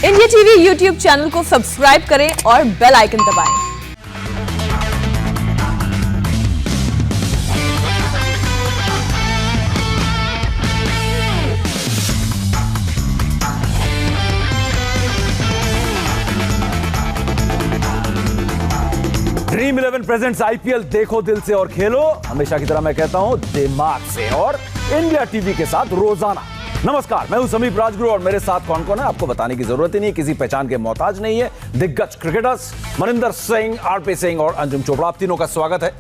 India TV YouTube channel को subscribe करें और बेल आइकन दबाएं। ड्रीम 11 प्रेजेंट्स आईपीएल देखो दिल से और खेलो, हमेशा की तरह मैं कहता हूं दिमाग से, और इंडिया टीवी के साथ रोजाना। नमस्कार, मैं हूं समीप राजगुरु और मेरे साथ कौन कौन है आपको बताने की जरूरत ही नहीं, किसी पहचान के मोहताज नहीं है। दिग्गज क्रिकेटर्स मनिंदर सिंह, आरपी सिंह और अंजुम चोपड़ा, आप तीनों का स्वागत है।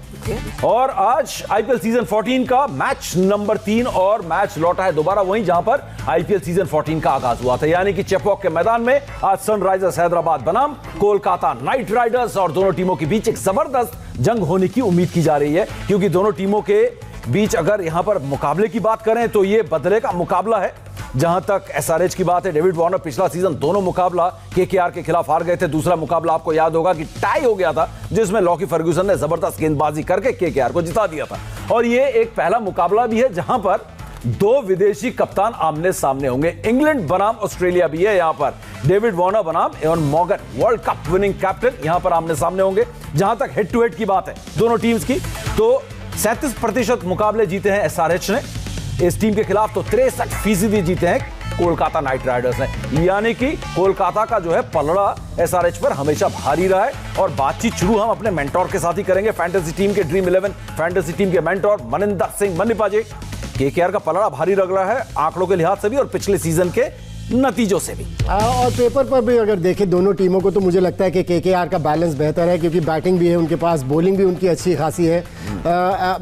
और आज आईपीएल सीजन 14 का मैच नंबर 3 और मैच लौटा है दोबारा वहीं जहां पर आईपीएल सीजन 14 का आगाज हुआ था, यानी कि चेपॉक के मैदान में आज सनराइजर्स हैदराबाद बनाम कोलकाता नाइट राइडर्स, और दोनों टीमों के बीच एक जबरदस्त जंग होने की उम्मीद की जा रही है, क्योंकि दोनों टीमों के बीच अगर यहां पर मुकाबले की बात करें तो ये बदले का मुकाबला है। जहां तक एसआरएच की बात है, डेविड वार्नर पिछला सीजन दोनों मुकाबला केकेआर के खिलाफ हार गए थे। दूसरा मुकाबला आपको याद होगा कि टाई हो गया था, जिसमें लॉकी फर्ग्यूसन ने जबरदस्त गेंदबाजी करके केकेआर को जिता दिया था। और ये एक पहला मुकाबला भी है जहां पर दो विदेशी कप्तान आमने सामने होंगे। इंग्लैंड बनाम ऑस्ट्रेलिया भी है, यहां पर डेविड वार्नर बनाम Eoin Morgan, world cup winning captain, यहां पर आमने सामने होंगे। जहां तक हेड टू हेड की बात है दोनों टीम्स की, तो 37% मुकाबले जीते हैं एसआरएच ने इस टीम के खिलाफ, तो 63% जीते हैं कोलकाता नाइट राइडर्स ने, यानी कि कोलकाता का जो है पलड़ा एसआरएच पर हमेशा भारी रहा है। और बातचीत शुरू हम अपने मेंटोर के साथ ही करेंगे, फैंटेसी टीम के ड्रीम 11 फैंटेसी टीम के मेंटोर मनिंदर सिंह मन्निपा जी। केकेआर का पलड़ा भारी लग रहा है आंकड़ों के लिहाज से भी और पिछले सीजन के नतीजों से भी, और पेपर पर भी अगर देखें दोनों टीमों को, तो मुझे लगता है कि केकेआर का बैलेंस बेहतर है, क्योंकि बैटिंग भी है उनके पास, बॉलिंग भी उनकी अच्छी खासी है।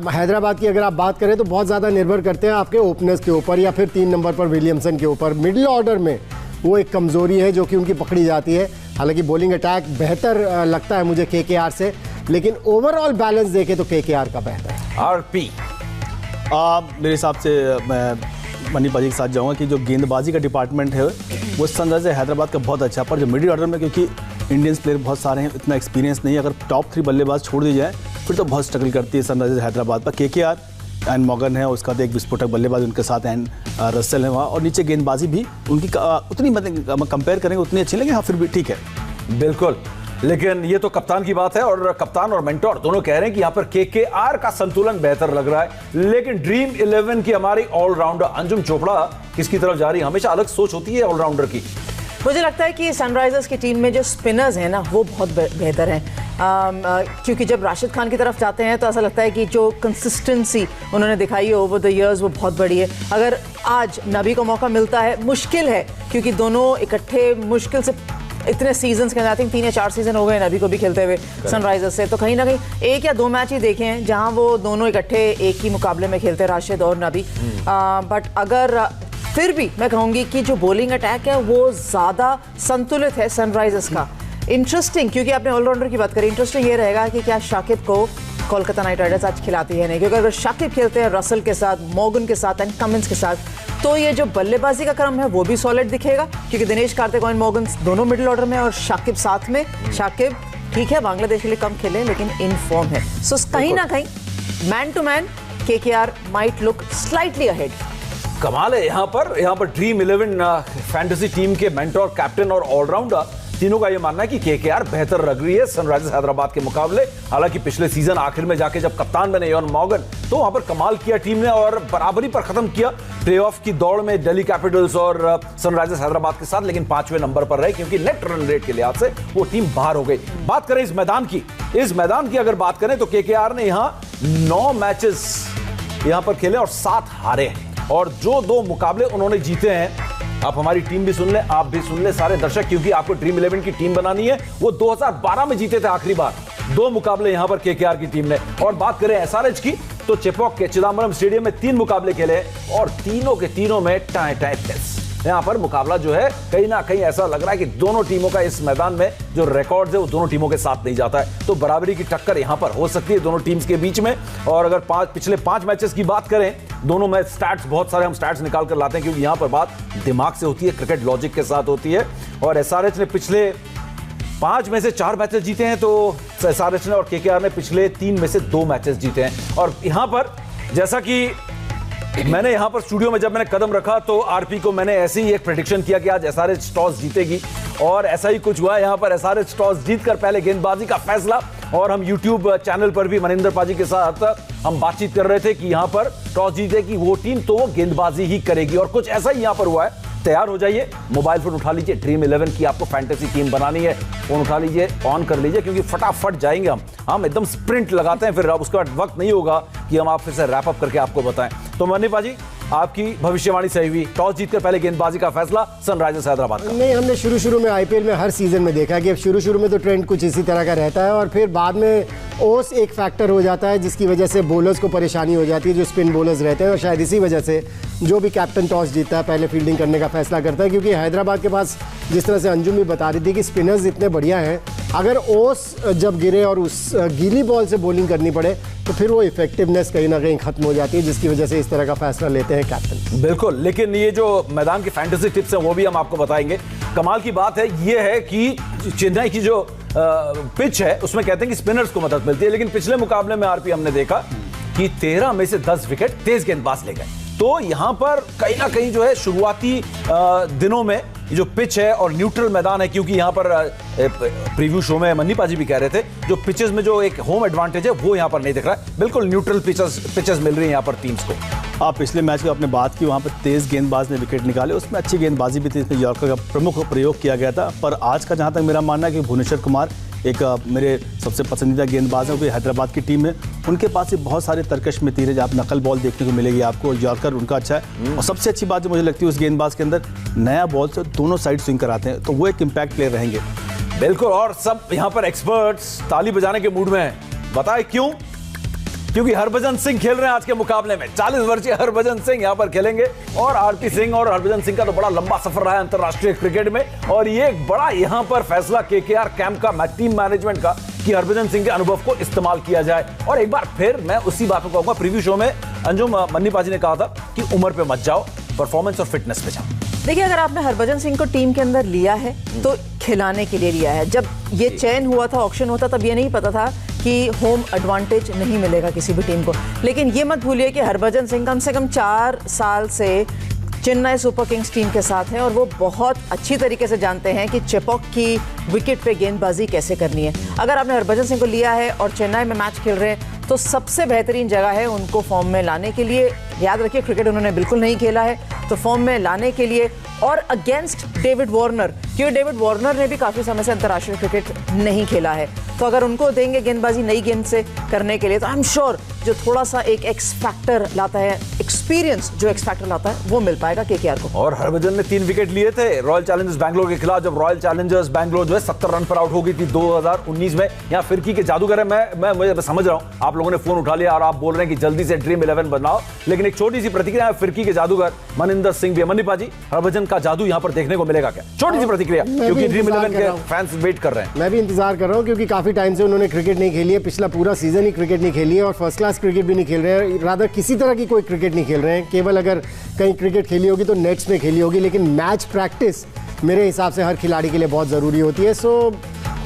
हैदराबाद की अगर आप बात करें तो बहुत ज़्यादा निर्भर करते हैं आपके ओपनर्स के ऊपर, या फिर 3 नंबर पर विलियमसन के ऊपर। मिडिल ऑर्डर में वो एक कमज़ोरी है जो कि उनकी पकड़ी जाती है। हालांकि बॉलिंग अटैक बेहतर लगता है मुझे केकेआर से, लेकिन ओवरऑल बैलेंस देखें तो केकेआर का बेहतर है। आरपी मेरे हिसाब से मैं मनीपा जी के साथ जाऊंगा कि जो गेंदबाजी का डिपार्टमेंट है वो सनराइजर्स हैदराबाद का बहुत अच्छा, पर जो मिडिल ऑर्डर में, क्योंकि इंडियंस प्लेयर बहुत सारे हैं, इतना एक्सपीरियंस नहीं है, अगर टॉप 3 बल्लेबाज छोड़ दी जाए फिर तो बहुत स्ट्रगल करती है सनराइजर्स हैदराबाद पर। केकेआर एंड मॉर्गन है, उसका तो एक विस्फोटक बल्लेबाज उनके साथ एंड रसेल है वहाँ, और नीचे गेंदबाजी भी उनकी उतनी मतलब कंपेयर करेंगे उतनी अच्छी, लेकिन हाँ फिर भी ठीक है। बिल्कुल, लेकिन ये तो कप्तान की बात है, और कप्तान और मेंटोर दोनों कह रहे हैं कि यहां पर केकेआर का संतुलन बेहतर लग रहा है। लेकिन ड्रीम 11 की हमारी ऑलराउंडर अंजुम चोपड़ा किसकी तरफ जा रही है? हमेशा अलग सोच होती है ऑलराउंडर की। मुझे लगता है कि सनराइजर्स की टीम में जो स्पिनर्स हैं ना वो बहुत बेहतर हैं, क्योंकि जब राशिद खान की तरफ जाते हैं तो ऐसा लगता है कि जो कंसिस्टेंसी उन्होंने दिखाई है ओवर द इयर्स वो बहुत बड़ी है। अगर आज नबी को मौका मिलता है, मुश्किल है, क्योंकि दोनों इकट्ठे मुश्किल से इतने सीजन्स के, आई थिंक 3 या 4 सीजन हो गए नबी को भी खेलते हुए सनराइजर्स से, तो कहीं ना कहीं 1 या 2 मैच ही देखे हैं जहां वो दोनों इकट्ठे एक ही मुकाबले में खेलते, राशिद और नबी। बट अगर फिर भी मैं कहूँगी कि जो बॉलिंग अटैक है वो ज़्यादा संतुलित है सनराइजर्स का। इंटरेस्टिंग, क्योंकि आपने ऑलराउंडर की बात करी, इंटरेस्टिंग ये रहेगा कि क्या शाकिब को कोलकाता नाइट राइडर्स आज खिलाती है नहीं, क्योंकि अगर शाकिब खेलते हैं रसल के साथ, मॉर्गन के साथ एंड कमिंस के साथ, तो ये जो बल्लेबाजी का क्रम है वो भी सॉलिड दिखेगा, क्योंकि दिनेश कार्तिक और मॉर्गन दोनों मिडिल ऑर्डर में और शाकिब साथ में। शाकिब ठीक है बांग्लादेश के लिए कम खेले लेकिन इन फॉर्म है, सो कहीं ना कहीं man to man KKR might look slightly ahead. कमाल है यहां पर ड्रीम 11 फैंटेसी टीम के मेंटोर, कैप्टन और ऑलराउंडर तीनों का यह मानना है कि केकेआर बेहतर लग रही है सनराइजर्स हैदराबाद के मुकाबले। हालांकि पिछले सीजन आखिर में जाके जब कप्तान बने एवन मॉर्गन, तो वहां पर कमाल किया टीम ने और बराबरी पर खत्म किया प्लेऑफ की दौड़ में दिल्ली कैपिटल्स और सनराइजर्स हैदराबाद के साथ, लेकिन 5वें नंबर पर रहे, क्योंकि नेट रन रेट के लिहाज से वो टीम बाहर हो गई। बात करें इस मैदान की अगर बात करें तो केकेआर ने यहां 9 मैचेस यहां पर खेले और 7 हारे हैं, और जो 2 मुकाबले उन्होंने जीते हैं, आप हमारी टीम भी सुन लें, आप भी सुन लें सारे दर्शक, क्योंकि आपको ड्रीम 11 की टीम बनानी है। वो 2012 में जीते थे आखिरी बार, 2 मुकाबले यहां पर केकेआर की टीम ने। और बात करें एसआरएच की तो चेपॉक के चिदंबरम स्टेडियम में 3 मुकाबले खेले और तीनों के तीनों में टाई फेस। यहां पर मुकाबला जो है कहीं ना कहीं ऐसा लग रहा है कि दोनों टीमों का इस मैदान में जो रिकॉर्ड है वो दोनों टीमों के साथ नहीं जाता है, तो बराबरी की टक्कर यहां पर हो सकती है दोनों टीम्स के बीच में। और अगर पिछले 5 मैचेस की बात करें, दोनों में स्टैट्स बहुत सारे हम स्टैट्स निकाल कर लाते हैं, क्योंकि यहां पर बात दिमाग से होती है, क्रिकेट लॉजिक के साथ होती है। और एसआरएच ने पिछले 5 में से 4 मैचेस जीते हैं, तो एसआरएच ने और केकेआर ने पिछले 3 में से 2 मैचेस जीते हैं। और यहां पर जैसा कि मैंने यहाँ पर स्टूडियो में जब मैंने कदम रखा तो आरपी को मैंने ऐसे ही एक प्रेडिक्शन किया कि आज एसआरएच टॉस जीतेगी और ऐसा ही कुछ हुआ। यहाँ पर एसआरएच टॉस जीतकर पहले गेंदबाजी का फैसला, और हम यूट्यूब चैनल पर भी मनिंदर पाजी के साथ हम बातचीत कर रहे थे कि यहाँ पर टॉस जीतेगी वो टीम तो वो गेंदबाजी ही करेगी, और कुछ ऐसा ही यहाँ पर हुआ है। तैयार हो जाइए, मोबाइल फोन उठा लीजिए, ड्रीम 11 की आपको फैंटेसी टीम बनानी है, फोन उठा लीजिए, ऑन कर लीजिए, क्योंकि फटाफट जाएंगे हम एकदम स्प्रिंट लगाते हैं, फिर अब उसके बाद वक्त नहीं होगा कि हम आप फिर से रैप अप करके आपको बताएं। तो मनी पाजी, आपकी भविष्यवाणी सही हुई, टॉस जीतकर पहले गेंदबाजी का फैसला सनराइजर्स हैदराबाद का। नहीं, हमने शुरू में आईपीएल में हर सीजन में देखा कि शुरू में तो ट्रेंड कुछ इसी तरह का रहता है और फिर बाद में ओस एक फैक्टर हो जाता है जिसकी वजह से बॉलर्स को परेशानी हो जाती है, जो स्पिन बॉलर्स रहते हैं, और शायद इसी वजह से जो भी कैप्टन टॉस जीतता है पहले फील्डिंग करने का फैसला करता है, क्योंकि हैदराबाद के पास जिस तरह से अंजुम भी बता रही थी कि स्पिनर्स इतने बढ़िया हैं, अगर ओस जब गिरे और उस गीली बॉल से बॉलिंग करनी पड़े तो फिर वो इफेक्टिवनेस कहीं ना कहीं खत्म हो जाती है, जिसकी वजह से इस तरह का फैसला लेते हैं कैप्टन। बिल्कुल, लेकिन ये जो मैदान की फैंटेसी टिप्स हैं वो भी हम आपको बताएंगे। कमाल की बात है ये है कि चेन्नई की जो पिच है उसमें कहते हैं कि स्पिनर्स को मदद मिलती है, लेकिन पिछले मुकाबले में आरपी हमने देखा कि 13 में से 10 विकेट तेज गेंदबाज ले गए। तो यहां पर कहीं ना कहीं जो है शुरुआती दिनों में जो पिच है और न्यूट्रल मैदान है, क्योंकि यहां पर प्रीव्यू शो में मन्नी पाजी भी कह रहे थे जो पिचेस में जो एक होम एडवांटेज है वो यहां पर नहीं दिख रहा है, बिल्कुल न्यूट्रल पिचेस मिल रही है यहां पर टीम्स को। आप पिछले मैच की आपने बात की, वहाँ पर तेज गेंदबाज ने विकेट निकाले, उसमें अच्छी गेंदबाजी भी थी, इसमें यॉर्कर का प्रमुख प्रयोग किया गया था। पर आज का जहाँ तक मेरा मानना है कि भुवनेश्वर कुमार एक मेरे सबसे पसंदीदा गेंदबाज हैं, वो भी हैदराबाद की टीम में, उनके पास भी बहुत सारे तरकश में तीर है, आप नकल बॉल देखने को मिलेगी आपको, यॉर्कर उनका अच्छा है। और सबसे अच्छी बात जो मुझे लगती है उस गेंदबाज के अंदर, नया बॉल से दोनों साइड स्विंग कराते हैं, तो वो एक इम्पैक्ट प्लेयर रहेंगे। बिल्कुल, और सब यहाँ पर एक्सपर्ट्स ताली बजाने के मूड में हैं। बताए क्यों? क्योंकि हरभजन सिंह खेल रहे हैं आज के मुकाबले में। 40 वर्षीय हरभजन सिंह यहां पर खेलेंगे, और आरपी सिंह और हरभजन सिंह का तो बड़ा लंबा सफर रहा है अंतरराष्ट्रीय क्रिकेट में, और ये एक बड़ा यहां पर फैसला केकेआर कैंप का, टीम मैनेजमेंट का, कि हरभजन सिंह के अनुभव को इस्तेमाल किया जाए। और एक बार फिर मैं उसी बात को कहूंगा, प्रीव्यू शो में अंजुम मन्नी पाजी ने कहा था कि उम्र पे मत जाओ, परफॉर्मेंस और फिटनेस पे जाओ। देखिए, अगर आपने हरभजन सिंह को टीम के अंदर लिया है तो खिलाने के लिए लिया है। जब ये चयन हुआ था, ऑक्शन होता, तब ये नहीं पता था कि होम एडवांटेज नहीं मिलेगा किसी भी टीम को। लेकिन ये मत भूलिए कि हरभजन सिंह कम से कम 4 साल से चेन्नई सुपर किंग्स टीम के साथ हैं और वो बहुत अच्छी तरीके से जानते हैं कि चेपॉक की विकेट पे गेंदबाजी कैसे करनी है। अगर आपने हरभजन सिंह को लिया है और चेन्नई में मैच खेल रहे हैं तो सबसे बेहतरीन जगह है उनको फॉर्म में लाने के लिए। याद रखिए, क्रिकेट उन्होंने बिल्कुल नहीं खेला है, तो फॉर्म में लाने के लिए, और अगेंस्ट डेविड वार्नर, क्योंकि डेविड वार्नर ने भी काफ़ी समय से अंतर्राष्ट्रीय क्रिकेट नहीं खेला है, तो अगर उनको देंगे गेंदबाजी नई गेंद से करने के लिए, तो आई एम श्योर जो थोड़ा सा एक एक्स फैक्टर लाता है, एक्सपीरियंस जो एक्स फैक्टर लाता है, वो मिल पाएगा केकेआर को। और हरभजन ने 3 विकेट लिए थे रॉयल चैलेंजर्स बैंगलोर के खिलाफ, जब रॉयल चैलेंजर्स बैंगलोर जो है 70 रन पर आउट हो गई थी 2019 में। यहाँ फिरकी के जादूगर है, मैं समझ रहा हूँ आप लोगों ने फोन उठा लिया और आप बोल रहे हैं कि जल्दी से ड्रीम 11 बनाओ, लेकिन एक छोटी सी प्रतिक्रिया है फिरकी के जादूगर मनिंदर सिंह भी। मनी पाजी, हरभजन का जादू यहाँ पर देखने को मिलेगा क्या? छोटी सी प्रतिक्रिया, क्योंकि ड्रीम 11 के फैंस वेट कर रहे हैं। मैं भी इंतजार कर रहा हूँ, क्योंकि काफी टाइम से उन्होंने क्रिकेट नहीं खेली है, पिछला पूरा सीजन ही क्रिकेट नहीं खेली है और फर्स्ट क्लास क्रिकेट भी नहीं खेल रहे हैं, रादर किसी तरह की कोई क्रिकेट नहीं खेल रहे हैं। केवल अगर कहीं क्रिकेट खेली होगी तो नेट्स में खेली होगी, लेकिन मैच प्रैक्टिस मेरे हिसाब से हर खिलाड़ी के लिए बहुत ज़रूरी होती है। सो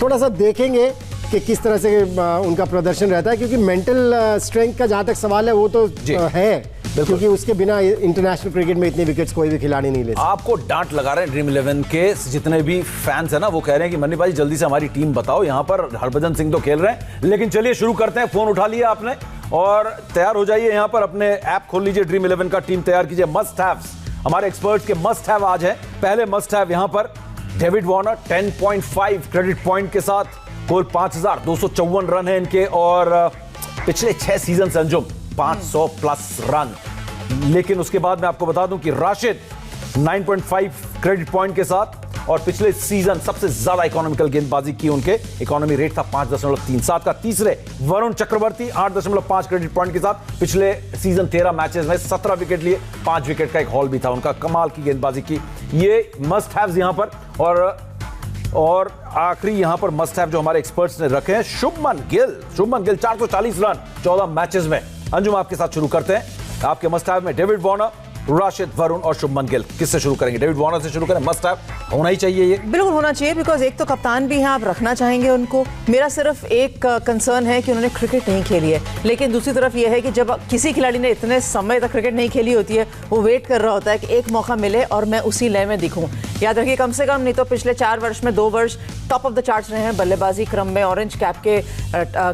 थोड़ा सा देखेंगे कि किस तरह से उनका प्रदर्शन रहता है, क्योंकि मेंटल स्ट्रेंथ का जहाँ तक सवाल है वो तो है, क्योंकि उसके बिना इंटरनेशनल क्रिकेट में इतने विकेट्स कोई भी खिलाड़ी नहीं ले सकता। आपको डांट लगा रहे हैं ड्रीम 11 के जितने भी फैंस हैं ना, वो कह रहे हैं कि मन्नी भाई जल्दी से हमारी टीम बताओ। यहाँ पर हरभजन सिंह तो खेल रहे हैं, लेकिन चलिए शुरू करते हैं। फोन उठा लिया आपने और तैयार हो जाइए, यहाँ पर अपने ऐप खोल लीजिए, ड्रीम 11 का टीम तैयार कीजिए। मस्ट हैव्स, हमारे एक्सपर्ट्स के मस्ट हैव आज है। पहले मस्ट हैव यहाँ पर डेविड वार्नर 10.5 क्रेडिट पॉइंट के साथ, कुल 5254 रन है इनके, और पिछले 6 सीजन से अंजुम 500 प्लस रन। लेकिन उसके बाद मैं आपको बता दूं कि राशिद 9.5 क्रेडिट पॉइंट के साथ, और पिछले सीजन सबसे ज्यादा इकोनॉमिकल गेंदबाजी की, उनके इकोनॉमी रेट था 5.37 का। तीसरे वरुण चक्रवर्ती 8.5 क्रेडिट पॉइंट के साथ, पिछले सीजन 13 मैचेस में 17 विकेट लिए, 5 विकेट का एक हॉल भी था उनका। कमाल की गेंदबाजी की, ये मस्ट हैव्स यहां पर। और आखिरी यहां पर मस्ट हैव जो हमारे एक्सपर्ट्स ने रखे हैं, शुभमन गिल 440 रन 14 मैचेस में। अंजुम आपके साथ शुरू करते हैं। आपके मस्ट हैव में डेविड वार्नर राशिद, वरुण और शुभमन गिल। किससे शुरू करेंगे? डेविड वार्नर से शुरू करें। मस्ट हैव होना ही चाहिए ये। बिल्कुल होना चाहिए, बिकॉज एक तो कप्तान भी हैं, आप रखना चाहेंगे उनको। मेरा सिर्फ एक कंसर्न है कि उन्होंने क्रिकेट नहीं खेली है, लेकिन दूसरी तरफ यह है कि जब किसी खिलाड़ी ने इतने समय तक क्रिकेट नहीं खेली होती है, वो वेट कर रहा होता है कि एक मौका मिले और मैं उसी लय में दिखूं। याद रखिए, कम से कम नहीं तो पिछले 4 वर्ष में 2 वर्ष टॉप ऑफ द चार्ट्स रहे हैं बल्लेबाजी क्रम में, ऑरेंज कैप के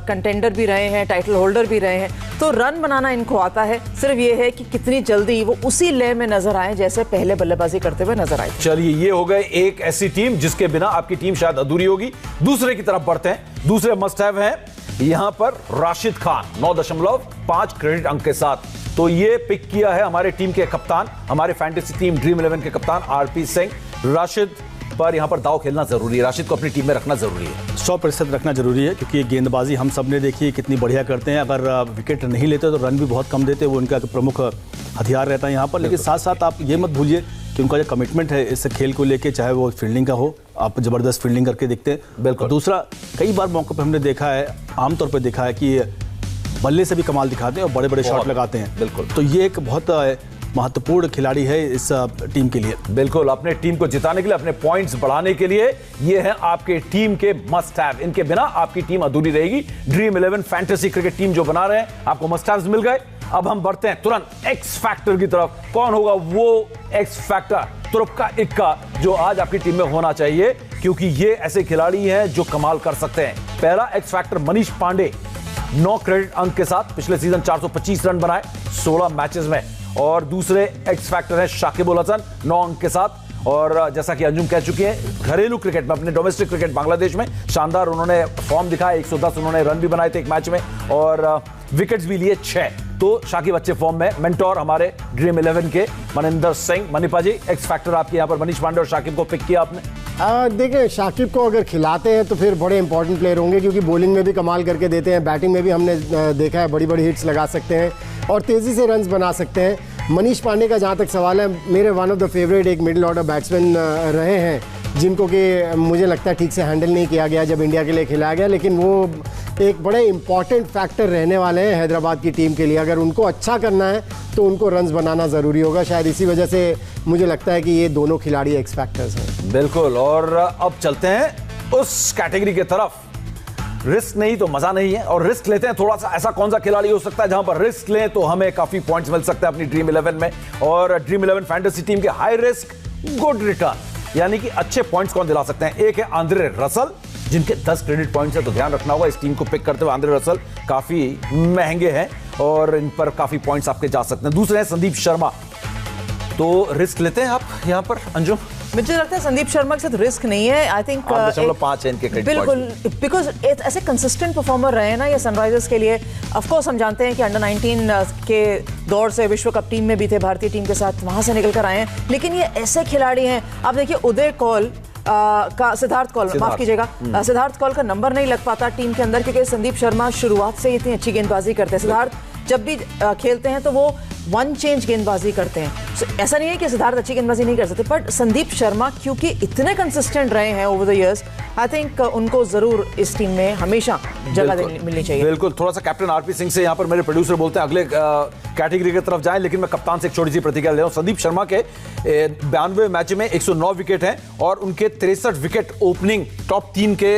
कंटेंडर भी रहे हैं, टाइटल होल्डर भी रहे हैं। तो रन बनाना इनको आता है, सिर्फ ये है कि कितनी जल्दी वो उसी लय में नजर आए जैसे पहले बल्लेबाजी करते हुए नजर आए। चलिए, ये हो गए एक ऐसी टीम जिसके बिना आपकी टीम शायद अधूरी होगी। दूसरे की तरफ बढ़ते हैं। दूसरे मस्ट हैव हैं यहां पर राशिद खान, 9.5 क्रेडिट अंक के साथ। तो ये पिक किया है हमारे टीम के कप्तान, हमारे फैंटेसी टीम ड्रीम 11 के कप्तान आरपी सिंह। राशिद पर यहां पर दाव खेलना जरूरी है, राशिद को अपनी टीम में रखना जरूरी है। 100% रखना जरूरी है, क्योंकि ये गेंदबाजी हम सब ने देखी है कितनी बढ़िया करते हैं। अगर विकेट नहीं लेते तो रन भी बहुत कम देते, वो उनका प्रमुख हथियार रहता है यहाँ पर। लेकिन साथ साथ आप ये मत भूलिए कि उनका जो कमिटमेंट है इस खेल को लेके, चाहे वो फील्डिंग का हो, आप जबरदस्त फील्डिंग करके दिखते हैं। बिल्कुल। दूसरा, कई बार मौके पर हमने देखा है, आमतौर पर देखा है कि बल्ले से भी कमाल दिखाते हैं और बड़े बड़े शॉट लगाते हैं। बिल्कुल। तो ये एक बहुत महत्वपूर्ण खिलाड़ी है इस टीम के लिए। बिल्कुल, अपने टीम को जिताने के लिए, अपने पॉइंट्स बढ़ाने के लिए ये है आपके टीम के मस्ट हैव। इनके बिना आपकी टीम अधूरी रहेगी। ड्रीम 11 फैंटेसी क्रिकेट टीम जो बना रहे हैं, आपको मस्ट हैव्स मिल गए। अब हम बढ़ते हैं तुरंत एक्स फैक्टर की तरफ। कौन होगा वो एक्स फैक्टर, तुरप्का इक्का, जो आज आपकी टीम में होना चाहिए, क्योंकि ये ऐसे खिलाड़ी हैं जो कमाल कर सकते हैं। पहला X factor Manish Pandey, 9 credit अंक के साथ। पिछले सीजन 425 रन बनाए 16 मैचेस में। और दूसरे एक्स फैक्टर है शाकिब उल हसन, 9 अंक के साथ। और जैसा कि अंजुम कह चुकी हैं, घरेलू क्रिकेट में, अपने डोमेस्टिक क्रिकेट बांग्लादेश में शानदार उन्होंने फॉर्म दिखाया। 110 उन्होंने रन भी बनाए थे एक मैच में और विकेट्स भी लिए 6। तो शाकिब अच्छे फॉर्म में। मेंटोर हमारे ड्रीम 11 के मनिंदर सिंह। मनीपा जी, एक्स फैक्टर आपके यहाँ पर मनीष पांडे और शाकिब को पिक किया आपने। देखिए, शाकिब को अगर खिलाते हैं तो फिर बड़े इंपॉर्टेंट प्लेयर होंगे, क्योंकि बॉलिंग में भी कमाल करके देते हैं, बैटिंग में भी हमने देखा है बड़ी बड़ी हिट्स लगा सकते हैं और तेज़ी से रन्स बना सकते हैं। मनीष पांडे का जहाँ तक सवाल है, मेरे वन ऑफ द फेवरेट एक मिडिल ऑर्डर बैट्समैन रहे हैं, जिनको कि मुझे लगता है ठीक से हैंडल नहीं किया गया जब इंडिया के लिए खिलाया गया, लेकिन वो एक बड़े इंपॉर्टेंट फैक्टर रहने वाले हैं हैदराबाद की टीम के लिए। अगर उनको अच्छा करना है तो उनको रन्स बनाना ज़रूरी होगा। शायद इसी वजह से मुझे लगता है कि ये दोनों खिलाड़ी एक्स फैक्टर्स हैं। बिल्कुल। और अब चलते हैं उस कैटेगरी की तरफ, रिस्क नहीं तो मजा नहीं है, और रिस्क लेते हैं थोड़ा सा। ऐसा कौन सा खिलाड़ी हो सकता है जहां पर रिस्क लें तो हमें काफी पॉइंट्स मिल सकते हैं अपनी ड्रीम 11 में। और ड्रीम 11 फैंटेसी टीम के हाई रिस्क गुड रिटर्न, यानी कि अच्छे पॉइंट्स कौन दिला सकते हैं। एक है आंद्रे रसल, जिनके 10 क्रेडिट पॉइंट्स है, तो ध्यान रखना होगा इस टीम को पिक करते हुए। आंद्रे रसल काफी महंगे हैं और इन पर काफी पॉइंट्स आपके जा सकते हैं। दूसरे हैं संदीप शर्मा। तो रिस्क लेते हैं आप यहाँ पर अंजुम? मुझे लगता है संदीप शर्मा के साथ रिस्क नहीं है। आई थिंक 8.5 है इनके क्रेडिट पॉइंट्स। बिल्कुल, बिकॉज ऐसे कंसिस्टेंट परफॉर्मर रहे हैं ना ये सनराइजर्स के लिए। ऑफ कोर्स हम जानते हैं कि अंडर 19 के दौर से विश्व कप टीम में भी थे भारतीय टीम के साथ, वहां से निकल कर आए हैं। लेकिन ये ऐसे खिलाड़ी हैं, आप देखिए उदय कौल का, सिद्धार्थ कौल, माफ कीजिएगा, सिद्धार्थ कौल का नंबर नहीं लग पाता टीम के अंदर, क्योंकि संदीप शर्मा शुरुआत से इतनी अच्छी गेंदबाजी करते हैं। सिद्धार्थ जब भी खेलते हैं तो वो वन चेंज गेंदबाजी करते हैं। ऐसा नहीं है कि सिद्धार्थ अच्छी गेंदबाजी नहीं कर सकते, बट संदीप शर्मा क्योंकि इतने कंसिस्टेंट रहे हैं over the years, I think उनको जरूर इस टीम में हमेशा जगह मिलनी चाहिए। बिल्कुल। थोड़ा सा कैप्टन आरपी सिंह से यहाँ पर मेरे प्रोड्यूसर बोलते हैं अगले कैटेगरी की तरफ जाएं, लेकिन मैं कप्तान से एक छोटी सी प्रतिक्रिया ले रहा हूँ। संदीप शर्मा के 92 मैच में 109 विकेट हैं और उनके 63 विकेट ओपनिंग टॉप 3 के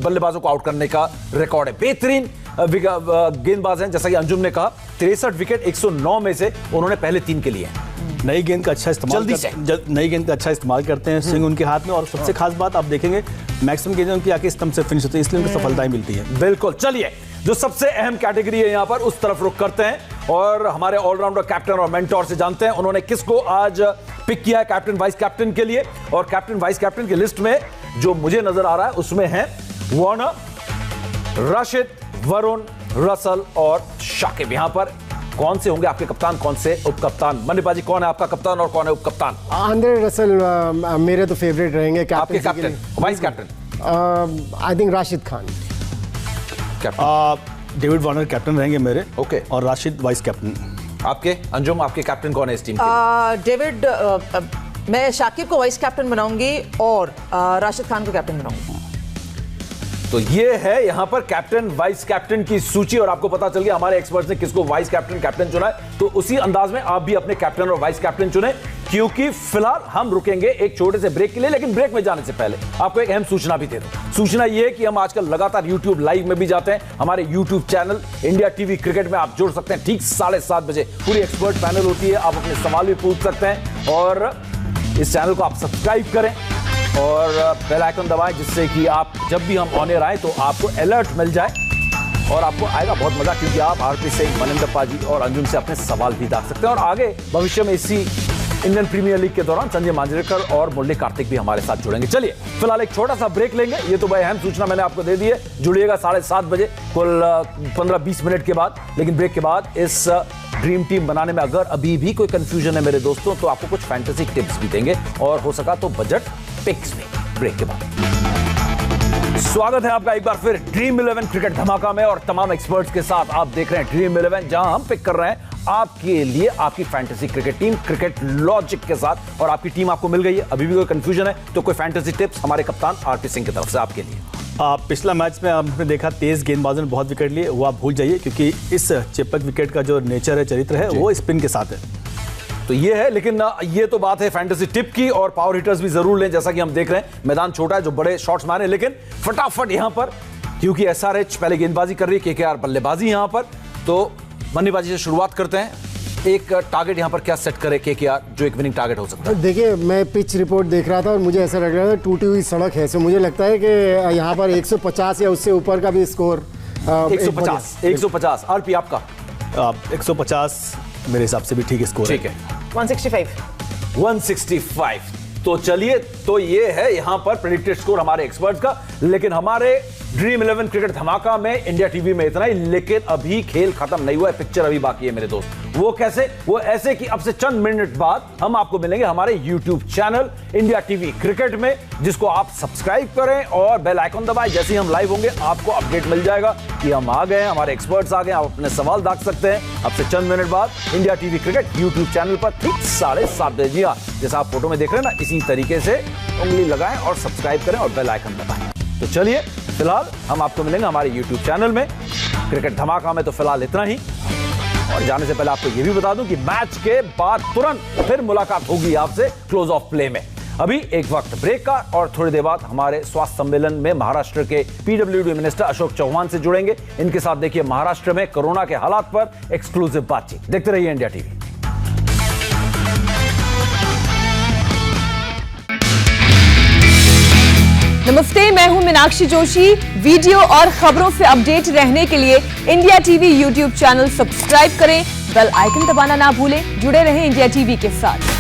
बल्लेबाजों को आउट करने का रिकॉर्ड है। बेहतरीन गेंदबाज हैं, जैसा कि अंजुम ने कहा। 63 विकेट 109 में से उन्होंने पहले 3 के लिए हैं। नई गेंद का अच्छा इस्तेमाल नई गेंद का अच्छा इस्तेमाल करते हैं, स्विंग उनके हाथ में। और सबसे खास बात आप देखेंगे, मैक्सिमम गेंदें उनकी आके स्तंभ से फिनिश होती है, इसलिए उनको सफलताएं मिलती है। बिल्कुल। चलिए, जो सबसे अहम कैटेगरी है यहाँ पर, उस तरफ रुख करते हैं और हमारे ऑलराउंडर कैप्टन और मेंटोर से जानते हैं उन्होंने किसको आज पिक किया है कैप्टन वाइस कैप्टन के लिए। और कैप्टन वाइस कैप्टन की लिस्ट में जो मुझे नजर आ रहा है उसमें है वार्नर, राशिद, वरुण, रसल और शाकिब। यहां पर कौन से होंगे आपके कप्तान, कौन से उप कप्तान? मनीपा जी, कौन है आपका कप्तान और कौन है उप कप्तान? आंद्रे रसल मेरे तो फेवरेट रहेंगे। आपके captain, vice captain? I think Rashid Khan. David Warner captain रहेंगे मेरे। ओके। और राशिद वाइस कैप्टन। आपके अंजुम, आपके कैप्टन कौन है इस टीम के? डेविड, मैं शाकिब को वाइस कैप्टन बनाऊंगी और राशिद खान को कैप्टन बनाऊंगी। तो ये है यहां पर कैप्टन वाइस कैप्टन की सूची और आपको पता चल गया हमारे एक्सपर्ट्स ने किसको वाइस कैप्टन कैप्टन चुना है। तो उसी अंदाज में आप भी अपने कैप्टन और वाइस कैप्टन चुने, क्योंकि फिलहाल हम रुकेंगे एक छोटे से ब्रेक के लिए। लेकिन ब्रेक में जाने से पहले आपको एक अहम सूचना भी दे दूं। सूचना ये है कि हम आजकल लगातार YouTube लाइव में भी जाते हैं। हमारे YouTube channel India TV cricket में आप जुड़ सकते हैं ठीक 7:30 बजे। पूरी एक्सपर्ट पैनल होती है, आप अपने सवाल भी पूछ सकते हैं और इस चैनल को आप सब्सक्राइब करें और बेल आइकन दबाएं, जिससे कि आप जब भी हम ऑन एयर आए तो आपको अलर्ट मिल जाए और आपको आएगा बहुत मजा, क्योंकि आप आरपी सिंह, मनिंदर पाजी और अंजुम से अपने सवाल भी दाग सकते हैं। और आगे भविष्य में इसी इंडियन प्रीमियर लीग के दौरान संजय मांजरेकर और मुरली कार्तिक भी हमारे साथ जुड़ेंगे। चलिए फिलहाल एक छोटा सा ब्रेक लेंगे। ये तो भाई अहम सूचना मैंने आपको दे दी है। जुड़िएगा 7:30 बजे, कुल 15-20 मिनट के बाद। लेकिन ब्रेक के बाद इस ड्रीम टीम बनाने में अगर अभी भी कोई कंफ्यूजन है मेरे दोस्तों, तो आपको कुछ फैंटेसी टिप्स भी देंगे और हो सका तो बजट पिक्स भी। ब्रेक के बाद स्वागत है आपका एक बार फिर ड्रीम 11 क्रिकेट धमाका में और तमाम एक्सपर्ट्स के साथ। आप देख रहे हैं ड्रीम 11, जहां हम पिक कर रहे हैं आपके लिए आपकी fantasy cricket team cricket logic के साथ। और आपकी टीम आपको मिल गई है, अभी भी कोई कंफ्यूजन है तो कोई फैंटेसी टिप्स हमारे कप्तान आरपी सिंह की तरफ से आपके लिए। पिछला मैच में आपने देखा तेज गेंदबाजों ने बहुत विकेट लिए, वो आप भूल जाइए, क्योंकि इस चिपक विकेट का जो नेचर है, चरित्र है, वो स्पिन के साथ है। तो ये है, लेकिन ये तो बात है फैंटेसी टिप की। और पावर हिटर्स भी जरूर लें, जैसा कि हम देख रहे हैं मैदान छोटा है, जो बड़े शॉट्स मारे, लेकिन फटाफट यहां पर, क्योंकि एसआरएच पहले गेंदबाजी कर रही है, केकेआर बल्लेबाजी यहां पर। तो मन्नीबाजी से शुरुआत करते हैं। एक टारगेट यहां पर क्या सेट करे केकेआर, जो एक विनिंग टारगेट हो सकता है? देखिए, मैं पिच रिपोर्ट देख रहा था और मुझे ऐसा लग रहा था टूटी हुई सड़क है, सो मुझे लगता है कि यहाँ पर 150 या उससे ऊपर का भी स्कोर 150 आरपी आपका 150 मेरे हिसाब से भी ठीक स्कोर ठीक है। 165। तो चलिए, तो ये है यहां पर प्रेडिक्टेड स्कोर हमारे एक्सपर्ट्स का। लेकिन हमारे ड्रीम 11 क्रिकेट धमाका में इंडिया टीवी में इतना ही। लेकिन अभी खेल खत्म नहीं हुआ है, पिक्चर अभी बाकी है मेरे दोस्त। वो कैसे? वो ऐसे कि अब से चंद मिनट बाद हम आपको मिलेंगे हमारे YouTube channel India TV cricket में, जिसको आप सब्सक्राइब करें और बेल आइकन दबाएं। जैसे ही हम लाइव होंगे आपको अपडेट मिल जाएगा कि हम आ गए, हमारे एक्सपर्ट्स आ गए, आप अपने सवाल दाग सकते हैं। अब से चंद मिनट बाद India TV cricket YouTube channel पर ठीक 7:30 बजे। जी हाँ, जैसा आप फोटो में देख रहे हैं ना, इसी तरीके से उंगली लगाएं और सब्सक्राइब करें और बेल आइकन दबाएं। तो चलिए, फिलहाल हम आपको मिलेंगे हमारे YouTube चैनल में क्रिकेट धमाका में। तो फिलहाल इतना ही। और जाने से पहले आपको यह भी बता दूं कि मैच के बाद तुरंत फिर मुलाकात होगी आपसे क्लोज ऑफ प्ले में। अभी एक वक्त ब्रेक का, और थोड़ी देर बाद हमारे स्वास्थ्य सम्मेलन में महाराष्ट्र के पीडब्ल्यूडी मिनिस्टर अशोक चौहान से जुड़ेंगे। इनके साथ देखिए महाराष्ट्र में कोरोना के हालात पर एक्सक्लूसिव बातचीत। देखते रहिए इंडिया टीवी। नमस्ते, मैं हूं मीनाक्षी जोशी। वीडियो और खबरों से अपडेट रहने के लिए India TV YouTube channel subscribe करें, बेल आइकन दबाना ना भूलें। जुड़े रहें इंडिया टीवी के साथ।